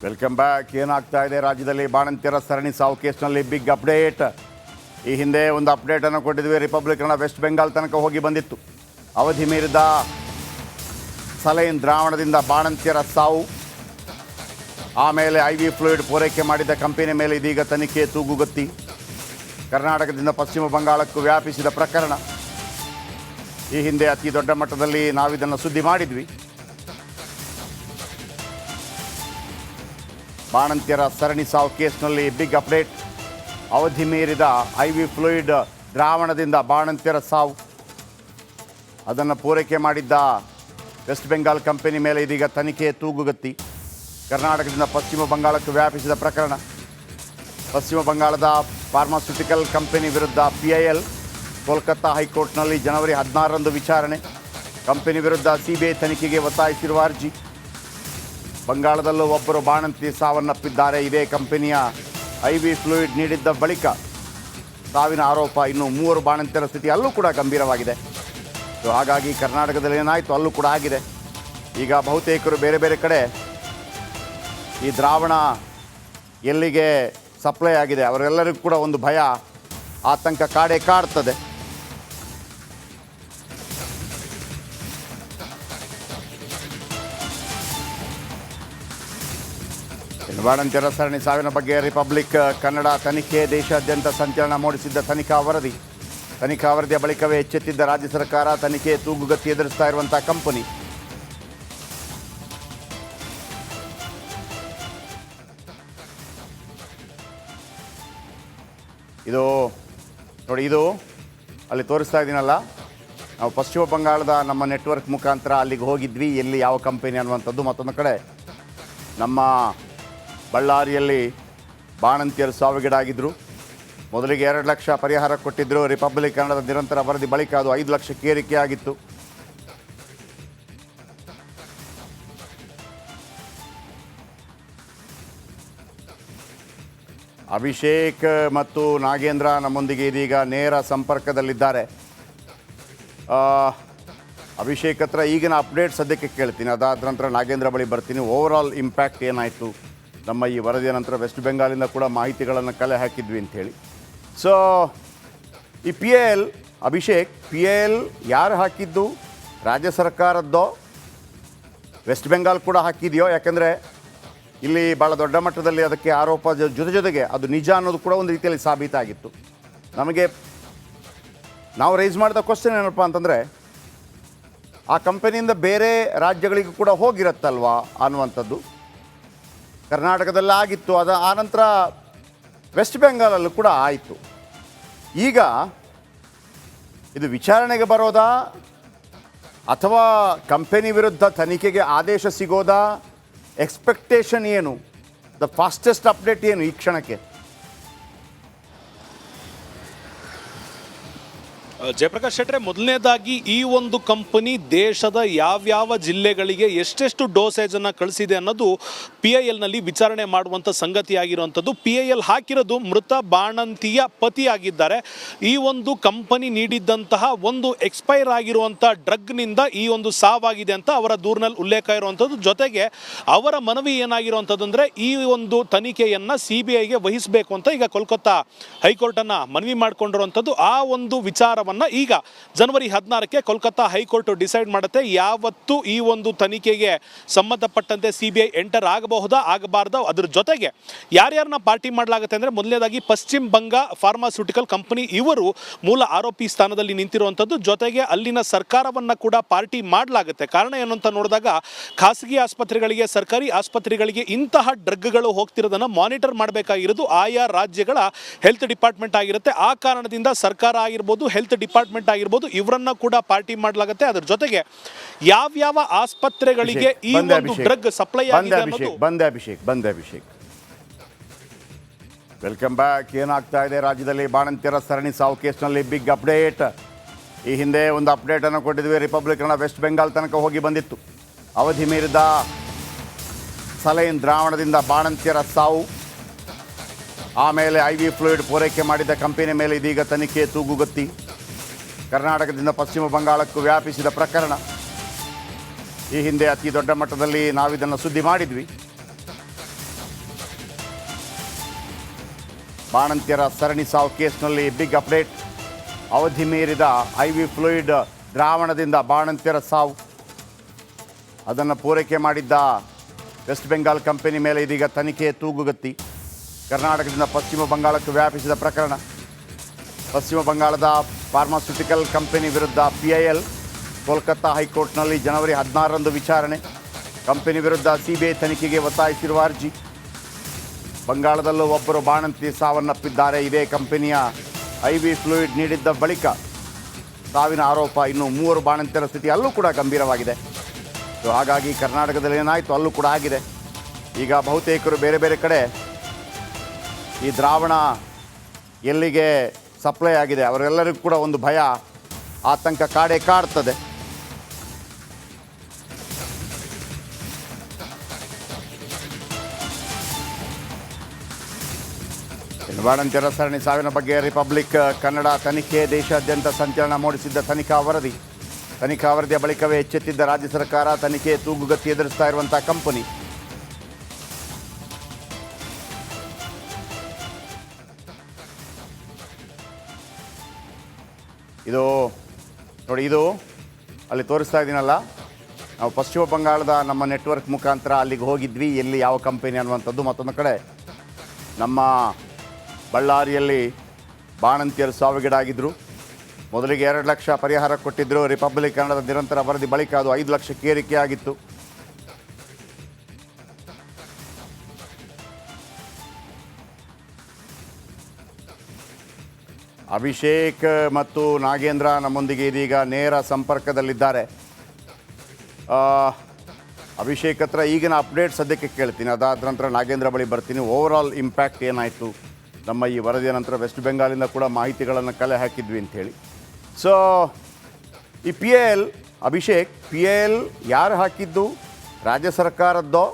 Welcome back. ಏನಾಗ್ತಾ ಇದೆ ರಾಜ್ಯದಲ್ಲಿ ಬಾಣಂತಿಯರ ಸರಣಿ ಸಾವು ಕೇಸ್ನಲ್ಲಿ ಬಿಗ್ ಅಪ್ಡೇಟ್. ಈ ಹಿಂದೆ ಒಂದು ಅಪ್ಡೇಟನ್ನು ಕೊಟ್ಟಿದ್ವಿ. ರಿಪಬ್ಲಿಕನ್ ವೆಸ್ಟ್ ಬೆಂಗಾಲ್ ತನಕ ಹೋಗಿ ಬಂದಿತ್ತು. ಅವಧಿ ಮೀರಿದ ಸಲೈನ್ ದ್ರಾವಣದಿಂದ ಬಾಣಂತಿಯರ ಸಾವು, ಆಮೇಲೆ IV ಫ್ಲೂಯಿಡ್ ಪೂರೈಕೆ ಮಾಡಿದ ಕಂಪನಿ ಮೇಲೆ ಇದೀಗ ತನಿಖೆ ತೂಗುಗತ್ತಿ. ಕರ್ನಾಟಕದಿಂದ ಪಶ್ಚಿಮ ಬಂಗಾಳಕ್ಕೂ ವ್ಯಾಪಿಸಿದ ಪ್ರಕರಣ. ಈ ಹಿಂದೆ ಅತಿ ದೊಡ್ಡ ಮಟ್ಟದಲ್ಲಿ ನಾವಿದನ್ನು ಸುದ್ದಿ ಮಾಡಿದ್ವಿ. ಬಾಣಂತಿಯರ ಸರಣಿ ಸಾವು ಕೇಸ್ನಲ್ಲಿ ಬಿಗ್ ಅಪ್ಡೇಟ್. ಅವಧಿ ಮೀರಿದ IV ಫ್ಲೂಯಿಡ್ ದ್ರಾವಣದಿಂದ ಬಾಣಂತಿಯರ ಸಾವು, ಅದನ್ನು ಪೂರೈಕೆ ಮಾಡಿದ್ದ ವೆಸ್ಟ್ ಬೆಂಗಾಲ್ ಕಂಪನಿ ಮೇಲೆ ಇದೀಗ ತನಿಖೆ ತೂಗುಗತ್ತಿ. ಕರ್ನಾಟಕದಿಂದ ಪಶ್ಚಿಮ ಬಂಗಾಳಕ್ಕೆ ವ್ಯಾಪಿಸಿದ ಪ್ರಕರಣ. ಪಶ್ಚಿಮ ಬಂಗಾಳದ ಫಾರ್ಮಾಸ್ಯೂಟಿಕಲ್ ಕಂಪನಿ ವಿರುದ್ಧ PIL ಕೋಲ್ಕತ್ತಾ ಹೈಕೋರ್ಟ್ನಲ್ಲಿ ಜನವರಿ 16ರಂದು ವಿಚಾರಣೆ. ಕಂಪನಿ ವಿರುದ್ಧ CBI ತನಿಖೆಗೆ ಒತ್ತಾಯಿಸಿರುವ ಅರ್ಜಿ. ಬಂಗಾಳದಲ್ಲೂ ಒಬ್ಬರು ಬಾಣಂತಿ ಸಾವನ್ನಪ್ಪಿದ್ದಾರೆ. ಇದೇ ಕಂಪನಿಯ IV ಫ್ಲೂಯಿಡ್ ನೀಡಿದ್ದ ಬಳಿಕ ಸಾವಿನ ಆರೋಪ. ಇನ್ನು 3 ಬಾಣಂತಿಯರ ಸ್ಥಿತಿ ಅಲ್ಲೂ ಕೂಡ ಗಂಭೀರವಾಗಿದೆ. ಸೊ ಹಾಗಾಗಿ ಕರ್ನಾಟಕದಲ್ಲಿ ಏನಾಯಿತು ಅಲ್ಲೂ ಕೂಡ ಆಗಿದೆ. ಈಗ ಬಹುತೇಕರು ಬೇರೆ ಬೇರೆ ಕಡೆ ಈ ದ್ರಾವಣ ಎಲ್ಲಿಗೆ ಸಪ್ಲೈ ಆಗಿದೆ ಅವರೆಲ್ಲರಿಗೂ ಕೂಡ ಒಂದು ಭಯ, ಆತಂಕ ಕಾಡ್ತದೆ. ಬಾಣಂತಿಯರ ಸರಣಿ ಸಾವಿನ ಬಗ್ಗೆ ರಿಪಬ್ಲಿಕ್ ಕನ್ನಡ ತನಿಖೆ. ದೇಶಾದ್ಯಂತ ಸಂಚಲನ ಮೂಡಿಸಿದ್ದ ತನಿಖಾ ವರದಿಯ ಬಳಿಕವೇ ಎಚ್ಚೆತ್ತಿದ್ದ ರಾಜ್ಯ ಸರ್ಕಾರ. ತನಿಖೆ ತೂಗುಗತಿ ಎದುರಿಸ್ತಾ ಇರುವಂಥ ಕಂಪನಿ. ಇದು ನೋಡಿ, ಇದು ಅಲ್ಲಿ ತೋರಿಸ್ತಾ ಇದ್ದೀನಲ್ಲ, ನಾವು ಪಶ್ಚಿಮ ಬಂಗಾಳದ ನಮ್ಮ ನೆಟ್ವರ್ಕ್ ಮುಖಾಂತರ ಅಲ್ಲಿಗೆ ಹೋಗಿದ್ವಿ. ಎಲ್ಲಿ ಯಾವ ಕಂಪನಿ ಅನ್ನುವಂಥದ್ದು. ಮತ್ತೊಂದು ಕಡೆ ನಮ್ಮ ಬಳ್ಳಾರಿಯಲ್ಲಿ ಬಾಣಂತಿಯರು ಸಾವಿಗೀಡಾಗಿದ್ದರು. ಮೊದಲಿಗೆ 2 ಲಕ್ಷ ಪರಿಹಾರ ಕೊಟ್ಟಿದ್ದರು. ರಿಪಬ್ಲಿಕ್ ಕನ್ನಡದ ನಿರಂತರ ವರದಿ ಬಳಿಕ ಅದು 5 ಲಕ್ಷಕ್ಕೆ ಏರಿಕೆ ಆಗಿತ್ತು. ಅಭಿಷೇಕ್ ಮತ್ತು ನಾಗೇಂದ್ರ ನಮ್ಮೊಂದಿಗೆ ಇದೀಗ ನೇರ ಸಂಪರ್ಕದಲ್ಲಿದ್ದಾರೆ. ಅಭಿಷೇಕ್ ಹತ್ರ ಈಗಿನ ಅಪ್ಡೇಟ್ ಸದ್ಯಕ್ಕೆ ಕೇಳ್ತೀನಿ, ಅದಾದ ನಂತರ ನಾಗೇಂದ್ರ ಬಳಿ ಬರ್ತೀನಿ. ಓವರಾಲ್ ಇಂಪ್ಯಾಕ್ಟ್ ಏನಾಯಿತು ನಮ್ಮ ಈ ವರದಿಯ ನಂತರ. ವೆಸ್ಟ್ ಬೆಂಗಾಲಿಂದ ಕೂಡ ಮಾಹಿತಿಗಳನ್ನು ಕಲೆ ಹಾಕಿದ್ವಿ ಅಂಥೇಳಿ. ಸೊ ಈ PIL, ಅಭಿಷೇಕ್, PIL ಯಾರು ಹಾಕಿದ್ದು? ರಾಜ್ಯ ಸರ್ಕಾರದ್ದೋ, ವೆಸ್ಟ್ ಬೆಂಗಾಲ್ ಕೂಡ ಹಾಕಿದೆಯೋ? ಯಾಕೆಂದರೆ ಇಲ್ಲಿ ಭಾಳ ದೊಡ್ಡ ಮಟ್ಟದಲ್ಲಿ ಅದಕ್ಕೆ ಆರೋಪ ಜೊತೆಗೆ ಅದು ನಿಜ ಅನ್ನೋದು ಕೂಡ ಒಂದು ರೀತಿಯಲ್ಲಿ ಸಾಬೀತಾಗಿತ್ತು. ನಾವು ರೈಸ್ ಮಾಡಿದ ಕ್ವಶನ್ ಏನಪ್ಪ ಅಂತಂದರೆ, ಆ ಕಂಪನಿಯಿಂದ ಬೇರೆ ರಾಜ್ಯಗಳಿಗೂ ಕೂಡ ಹೋಗಿರತ್ತಲ್ವಾ ಅನ್ನುವಂಥದ್ದು. ಕರ್ನಾಟಕದಲ್ಲಿ ಆಗಿತ್ತು, ಆನಂತರ ವೆಸ್ಟ್ ಬೆಂಗಾಲಲ್ಲೂ ಕೂಡ ಆಯಿತು. ಈಗ ಇದು ವಿಚಾರಣೆಗೆ ಬರೋದಾ ಅಥವಾ ಕಂಪನಿ ವಿರುದ್ಧ ತನಿಖೆಗೆ ಆದೇಶ ಸಿಗೋದಾ? ಎಕ್ಸ್ಪೆಕ್ಟೇಷನ್ ಏನು? ದ ಫಾಸ್ಟೆಸ್ಟ್ ಅಪ್ಡೇಟ್ ಏನು ಈ ಕ್ಷಣಕ್ಕೆ? ಜಯಪ್ರಕಾಶ್ ಶೆಟ್ರೆ, ಮೊದಲನೇದಾಗಿ ಈ ಒಂದು ಕಂಪನಿ ದೇಶದ ಯಾವ್ಯಾವ ಜಿಲ್ಲೆಗಳಿಗೆ ಎಷ್ಟೆಷ್ಟು ಡೋಸೇಜನ್ನು ಕಳಿಸಿದೆ ಅನ್ನೋದು PILನಲ್ಲಿ ವಿಚಾರಣೆ ಮಾಡುವಂಥ ಸಂಗತಿಯಾಗಿರುವಂಥದ್ದು. PIL ಹಾಕಿರೋದು ಮೃತ ಬಾಣಂತಿಯ ಪತಿಯಾಗಿದ್ದಾರೆ. ಈ ಒಂದು ಕಂಪನಿ ನೀಡಿದ್ದಂತಹ ಒಂದು ಎಕ್ಸ್ಪೈರ್ ಆಗಿರುವಂಥ ಡ್ರಗ್ನಿಂದ ಈ ಒಂದು ಸಾವಾಗಿದೆ ಅಂತ ಅವರ ದೂರಿನಲ್ಲಿ ಉಲ್ಲೇಖ ಇರುವಂಥದ್ದು. ಜೊತೆಗೆ ಅವರ ಮನವಿ ಏನಾಗಿರುವಂಥದ್ದು ಅಂದರೆ, ಈ ಒಂದು ತನಿಖೆಯನ್ನು CBIಗೆ ವಹಿಸಬೇಕು ಅಂತ ಈಗ ಕೋಲ್ಕತ್ತಾ ಹೈಕೋರ್ಟನ್ನು ಮನವಿ ಮಾಡಿಕೊಂಡಿರುವಂಥದ್ದು. ಆ ಒಂದು ವಿಚಾರವನ್ನು ಈಗ ಜನವರಿ 16ಕ್ಕೆ ಕೋಲ್ಕತ್ತಾ ಹೈಕೋರ್ಟ್ ಡಿಸೈಡ್ ಮಾಡುತ್ತೆ. ಯಾವತ್ತು ಈ ಒಂದು ತನಿಖೆಗೆ ಸಂಬಂಧಪಟ್ಟಂತೆ CBI ಎಂಟರ್ ಆಗಬಹುದಾ ಆಗಬಾರ್ದಾ, ಅದ್ರ ಜೊತೆಗೆ ಯಾರ್ಯಾರನ್ನ ಪಾರ್ಟಿ ಮಾಡಲಾಗುತ್ತೆ ಅಂದರೆ, ಮೊದಲನೇದಾಗಿ ಪಶ್ಚಿಮ ಬಂಗ ಫಾರ್ಮಾಸ್ಯೂಟಿಕಲ್ ಕಂಪನಿ ಇವರು ಮೂಲ ಆರೋಪಿ ಸ್ಥಾನದಲ್ಲಿ ನಿಂತಿರುವಂಥದ್ದು. ಜೊತೆಗೆ ಅಲ್ಲಿನ ಸರ್ಕಾರವನ್ನು ಕೂಡ ಪಾರ್ಟಿ ಮಾಡಲಾಗುತ್ತೆ. ಕಾರಣ ಏನು ಅಂತ ನೋಡಿದಾಗ, ಖಾಸಗಿ ಆಸ್ಪತ್ರೆಗಳಿಗೆ, ಸರ್ಕಾರಿ ಆಸ್ಪತ್ರೆಗಳಿಗೆ ಇಂತಹ ಡ್ರಗ್ಗಳು ಹೋಗ್ತಿರೋದನ್ನು ಮಾನಿಟರ್ ಮಾಡಬೇಕಾಗಿರೋದು ಆಯಾ ರಾಜ್ಯಗಳ ಹೆಲ್ತ್ ಡಿಪಾರ್ಟ್ಮೆಂಟ್ ಆಗಿರುತ್ತೆ. ಆ ಕಾರಣದಿಂದ ಸರ್ಕಾರ ಆಗಿರ್ಬೋದು, ಹೆಲ್ತ್ ಡಿಪಾರ್ಟ್ಮೆಂಟ್ ಆಗಿರ್ಬೋದು, ಇವರನ್ನ ಕೂಡ ಪಾರ್ಟಿ ಮಾಡಲಾಗುತ್ತೆ. ಅದರ ಜೊತೆಗೆ ಯಾವ್ಯಾವ ಆಸ್ಪತ್ರೆಗಳಿಗೆ ಈ ಒಂದು ಡ್ರಗ್ ಸಪ್ಲೈ ಆಗಿದೆ ಅನ್ನೋದು. ಬಂದೆ ಅಭಿಷೇಕ್, ವೆಲ್ಕಮ್ ಬ್ಯಾಕ್. ಏನಾಗ್ತಾ ಇದೆ ರಾಜ್ಯದಲ್ಲಿ ಬಾಣಂತಿಯರ ಸರಣಿ ಸಾವು ಕೇಸ್ನಲ್ಲಿ ಬಿಗ್ ಅಪ್ಡೇಟ್. ಈ ಹಿಂದೆ ಒಂದು ಅಪ್ಡೇಟನ್ನು ಕೊಟ್ಟಿದ್ವಿ. ರಿಪಬ್ಲಿಕನ್ ವೆಸ್ಟ್ ಬೆಂಗಾಲ್ ತನಕ ಹೋಗಿ ಬಂದಿತ್ತು. ಅವಧಿ ಮೀರಿದ ಸಲೈನ್ ದ್ರಾವಣದಿಂದ ಬಾಣಂತಿಯರ ಸಾವು, ಆಮೇಲೆ IV ಫ್ಲೂಯಿಡ್ ಪೂರೈಕೆ ಮಾಡಿದ ಕಂಪನಿ ಮೇಲೆ ಇದೀಗ ತನಿಖೆ ತೂಗುಗತ್ತಿ. ಕರ್ನಾಟಕದಿಂದ ಪಶ್ಚಿಮ ಬಂಗಾಳಕ್ಕೂ ವ್ಯಾಪಿಸಿದ ಪ್ರಕರಣ. ಈ ಹಿಂದೆ ಅತಿ ದೊಡ್ಡ ಮಟ್ಟದಲ್ಲಿ ನಾವಿದನ್ನು ಸುದ್ದಿ ಮಾಡಿದ್ವಿ. ಬಾಣಂತಿಯರ ಸರಣಿ ಸಾವು ಕೇಸ್ನಲ್ಲಿ ಬಿಗ್ ಅಪ್ಡೇಟ್. ಅವಧಿ ಮೀರಿದ IV ಫ್ಲೂಯಿಡ್ ದ್ರಾವಣದಿಂದ ಬಾಣಂತಿಯರ ಸಾವು. ಅದನ್ನು ಪೂರೈಕೆ ಮಾಡಿದ್ದ ವೆಸ್ಟ್ ಬೆಂಗಾಲ್ ಕಂಪನಿ ಮೇಲೆ ಇದೀಗ ತನಿಖೆ ತೂಗುಗತ್ತಿ. ಕರ್ನಾಟಕದಿಂದ ಪಶ್ಚಿಮ ಬಂಗಾಳಕ್ಕೆ ವ್ಯಾಪಿಸಿದ ಪ್ರಕರಣ. ಪಶ್ಚಿಮ ಬಂಗಾಳದ ಫಾರ್ಮಾಸ್ಯೂಟಿಕಲ್ ಕಂಪನಿ ವಿರುದ್ಧ PIL ಕೋಲ್ಕತ್ತಾ ಹೈಕೋರ್ಟ್ನಲ್ಲಿ ಜನವರಿ 16ರಂದು ವಿಚಾರಣೆ. ಕಂಪನಿ ವಿರುದ್ಧ CBI ತನಿಖೆಗೆ ಒತ್ತಾಯಿಸಿರುವ ಅರ್ಜಿ. ಬಂಗಾಳದಲ್ಲೂ ಒಬ್ಬರು ಬಾಣಂತಿ ಸಾವನ್ನಪ್ಪಿದ್ದಾರೆ. ಇದೇ ಕಂಪನಿಯ IV ಫ್ಲೂಯಿಡ್ ನೀಡಿದ್ದ ಬಳಿಕ ಸಾವಿನ ಆರೋಪ. ಇನ್ನು 3 ಬಾಣಂತಿಯರ ಸ್ಥಿತಿ ಅಲ್ಲೂ ಕೂಡ ಗಂಭೀರವಾಗಿದೆ. ಸೊ ಹಾಗಾಗಿ ಕರ್ನಾಟಕದಲ್ಲಿ ಏನಾಯಿತು ಅಲ್ಲೂ ಕೂಡ ಆಗಿದೆ. ಈಗ ಬಹುತೇಕರು ಬೇರೆ ಬೇರೆ ಕಡೆ ಈ ದ್ರಾವಣ ಎಲ್ಲಿಗೆ ಸಪ್ಲೈ ಆಗಿದೆ ಅವರೆಲ್ಲರಿಗೂ ಕೂಡ ಒಂದು ಭಯ, ಆತಂಕ ಕಾಡ್ತದೆ. ಬಾಣಂತಿಯರ ಸರಣಿ ಸಾವಿನ ಬಗ್ಗೆ ರಿಪಬ್ಲಿಕ್ ಕನ್ನಡ ತನಿಖೆ. ದೇಶಾದ್ಯಂತ ಸಂಚಲನ ಮೂಡಿಸಿದ್ದ ತನಿಖಾ ವರದಿಯ ಬಳಿಕವೇ ಎಚ್ಚೆತ್ತಿದ್ದ ರಾಜ್ಯ ಸರ್ಕಾರ. ತನಿಖೆ ತೂಗುಗತಿ ಎದುರಿಸ್ತಾ ಇರುವಂಥ ಕಂಪನಿ. ಇದು ನೋಡಿ, ಇದು ಅಲ್ಲಿ ತೋರಿಸ್ತಾ ಇದ್ದೀನಲ್ಲ, ನಾವು ಪಶ್ಚಿಮ ಬಂಗಾಳದ ನಮ್ಮ ನೆಟ್ವರ್ಕ್ ಮುಖಾಂತರ ಅಲ್ಲಿಗೆ ಹೋಗಿದ್ವಿ. ಎಲ್ಲಿ ಯಾವ ಕಂಪನಿ ಅನ್ನುವಂಥದ್ದು. ಮತ್ತೊಂದು ಕಡೆ ನಮ್ಮ ಬಳ್ಳಾರಿಯಲ್ಲಿ ಬಾಣಂತಿಯರು ಸಾವಿಗೀಡಾಗಿದ್ದರು. ಮೊದಲಿಗೆ 2 ಲಕ್ಷ ಪರಿಹಾರ ಕೊಟ್ಟಿದ್ದರು. ರಿಪಬ್ಲಿಕ್ ಕನ್ನಡದ ನಿರಂತರ ವರದಿ ಬಳಿಕ ಅದು 5 ಲಕ್ಷಕ್ಕೆ ಏರಿಕೆಯಾಗಿತ್ತು. ಅಭಿಷೇಕ್ ಮತ್ತು ನಾಗೇಂದ್ರ ನಮ್ಮೊಂದಿಗೆ ಇದೀಗ ನೇರ ಸಂಪರ್ಕದಲ್ಲಿದ್ದಾರೆ. ಅಭಿಷೇಕ್ ಹತ್ರ ಈಗಿನ ಅಪ್ಡೇಟ್ ಸದ್ಯಕ್ಕೆ ಕೇಳ್ತೀನಿ, ಅದಾದ ನಂತರ ನಾಗೇಂದ್ರ ಬಳಿ ಬರ್ತೀನಿ. ಓವರಾಲ್ ಇಂಪ್ಯಾಕ್ಟ್ ಏನಾಯಿತು ನಮ್ಮ ಈ ವರದಿಯ ನಂತರ? ವೆಸ್ಟ್ ಬೆಂಗಾಲಿಂದ ಕೂಡ ಮಾಹಿತಿಗಳನ್ನು ಕಲೆ ಹಾಕಿದ್ವಿ ಅಂಥೇಳಿ. ಸೊ ಈ PIL, ಅಭಿಷೇಕ್, PIL ಯಾರು ಹಾಕಿದ್ದು? ರಾಜ್ಯ ಸರ್ಕಾರದ್ದೋ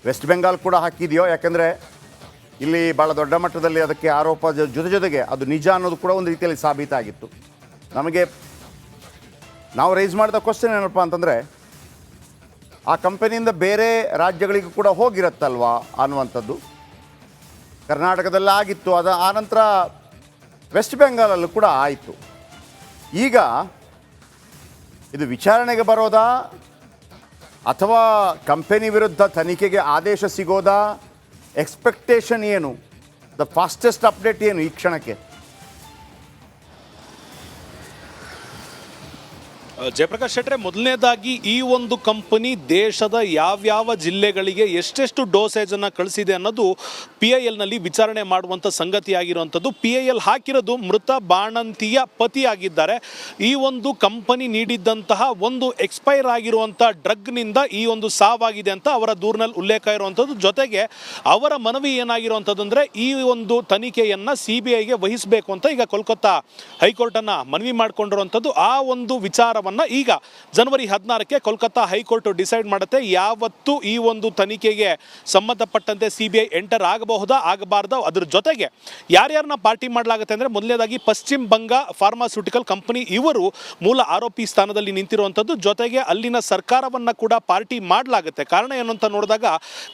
ವೆಸ್ಟ್ ಬೆಂಗಾಲ್ ಕೂಡ ಹಾಕಿದೆಯೋ? ಯಾಕೆಂದರೆ ಇಲ್ಲಿ ಭಾಳ ದೊಡ್ಡ ಮಟ್ಟದಲ್ಲಿ ಅದಕ್ಕೆ ಆರೋಪ ಜೊತೆಗೆ ಅದು ನಿಜ ಅನ್ನೋದು ಕೂಡ ಒಂದು ರೀತಿಯಲ್ಲಿ ಸಾಬೀತಾಗಿತ್ತು. ನಾವು ರೈಸ್ ಮಾಡಿದ ಕ್ವಶನ್ ಏನಪ್ಪ ಅಂತಂದರೆ, ಆ ಕಂಪನಿಯಿಂದ ಬೇರೆ ರಾಜ್ಯಗಳಿಗೂ ಕೂಡ ಹೋಗಿರತ್ತಲ್ವಾ ಅನ್ನುವಂಥದ್ದು. ಕರ್ನಾಟಕದಲ್ಲಿ ಆಗಿತ್ತು, ಆನಂತರ ವೆಸ್ಟ್ ಬೆಂಗಾಲಲ್ಲೂ ಕೂಡ ಆಯಿತು. ಈಗ ಇದು ವಿಚಾರಣೆಗೆ ಬರೋದಾ ಅಥವಾ ಕಂಪನಿ ವಿರುದ್ಧ ತನಿಖೆಗೆ ಆದೇಶ ಸಿಗೋದಾ? ಎಕ್ಸ್ಪೆಕ್ಟೇಷನ್ ಏನು? ದ ಫಾಸ್ಟೆಸ್ಟ್ ಅಪ್ಡೇಟ್ ಏನು ಈ ಕ್ಷಣಕ್ಕೆ? ಜಯಪ್ರಕಾಶ್ ಶೆಟ್ರೆ, ಮೊದಲನೇದಾಗಿ ಈ ಒಂದು ಕಂಪನಿ ದೇಶದ ಯಾವ್ಯಾವ ಜಿಲ್ಲೆಗಳಿಗೆ ಎಷ್ಟೆಷ್ಟು ಡೋಸೇಜನ್ನು ಕಳಿಸಿದೆ ಅನ್ನೋದು PILನಲ್ಲಿ ವಿಚಾರಣೆ ಮಾಡುವಂಥ ಸಂಗತಿಯಾಗಿರುವಂಥದ್ದು. PIL ಹಾಕಿರೋದು ಮೃತ ಬಾಣಂತಿಯ ಪತಿಯಾಗಿದ್ದಾರೆ. ಈ ಒಂದು ಕಂಪನಿ ನೀಡಿದ್ದಂತಹ ಒಂದು ಎಕ್ಸ್ಪೈರ್ ಆಗಿರುವಂಥ ಡ್ರಗ್ನಿಂದ ಈ ಒಂದು ಸಾವಾಗಿದೆ ಅಂತ ಅವರ ದೂರಿನಲ್ಲಿ ಉಲ್ಲೇಖ ಇರುವಂಥದ್ದು. ಜೊತೆಗೆ ಅವರ ಮನವಿ ಏನಾಗಿರುವಂಥದ್ದು ಅಂದರೆ, ಈ ಒಂದು ತನಿಖೆಯನ್ನು CBIಗೆ ವಹಿಸಬೇಕು ಅಂತ ಈಗ ಕೋಲ್ಕತ್ತಾ ಹೈಕೋರ್ಟನ್ನು ಮನವಿ ಮಾಡಿಕೊಂಡಿರುವಂಥದ್ದು. ಆ ಒಂದು ವಿಚಾರವನ್ನು ಈಗ ಜನವರಿ 16ಕ್ಕೆ ಕೋಲ್ಕತ್ತಾ ಹೈಕೋರ್ಟ್ ಡಿಸೈಡ್ ಮಾಡುತ್ತೆ. ಯಾವತ್ತು ಈ ಒಂದು ತನಿಖೆಗೆ ಸಂಬಂಧಪಟ್ಟಂತೆ CBI ಎಂಟರ್ ಆಗಬಹುದಾ ಆಗಬಾರ್ದಾ? ಅದ್ರ ಜೊತೆಗೆ ಯಾರ್ಯಾರನ್ನ ಪಾರ್ಟಿ ಮಾಡಲಾಗುತ್ತೆ ಅಂದರೆ, ಮೊದಲನೇದಾಗಿ ಪಶ್ಚಿಮ ಬಂಗ ಫಾರ್ಮಾಸ್ಯೂಟಿಕಲ್ ಕಂಪನಿ ಇವರು ಮೂಲ ಆರೋಪಿ ಸ್ಥಾನದಲ್ಲಿ ನಿಂತಿರುವಂಥದ್ದು. ಜೊತೆಗೆ ಅಲ್ಲಿನ ಸರ್ಕಾರವನ್ನು ಕೂಡ ಪಾರ್ಟಿ ಮಾಡಲಾಗುತ್ತೆ. ಕಾರಣ ಏನು ಅಂತ ನೋಡಿದಾಗ,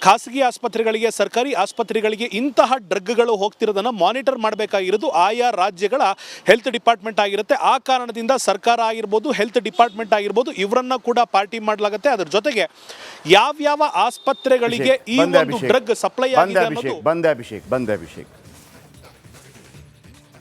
ಖಾಸಗಿ ಆಸ್ಪತ್ರೆಗಳಿಗೆ, ಸರ್ಕಾರಿ ಆಸ್ಪತ್ರೆಗಳಿಗೆ ಇಂತಹ ಡ್ರಗ್ಗಳು ಹೋಗ್ತಿರೋದನ್ನು ಮಾನಿಟರ್ ಮಾಡಬೇಕಾಗಿರೋದು ಆಯಾ ರಾಜ್ಯಗಳ ಹೆಲ್ತ್ ಡಿಪಾರ್ಟ್ಮೆಂಟ್ ಆಗಿರುತ್ತೆ. ಆ ಕಾರಣದಿಂದ ಸರ್ಕಾರ ಆಗಿರ್ಬೋದು, ಹೆಲ್ತ್ ಡಿಪಾರ್ಟ್ಮೆಂಟ್ ಆಗಿರ್ಬೋದು, ಇವರನ್ನ ಕೂಡ ಪಾರ್ಟಿ ಮಾಡಲಾಗುತ್ತೆ. ಅದರ ಜೊತೆಗೆ ಯಾವ್ಯಾವ ಆಸ್ಪತ್ರೆಗಳಿಗೆ ಈ ಒಂದು ಡ್ರಗ್ ಸಪ್ಲೈ ಆಗಿದೆ ಅನ್ನೋದು ಬಂದೆ ಅಭಿಷೇಕ್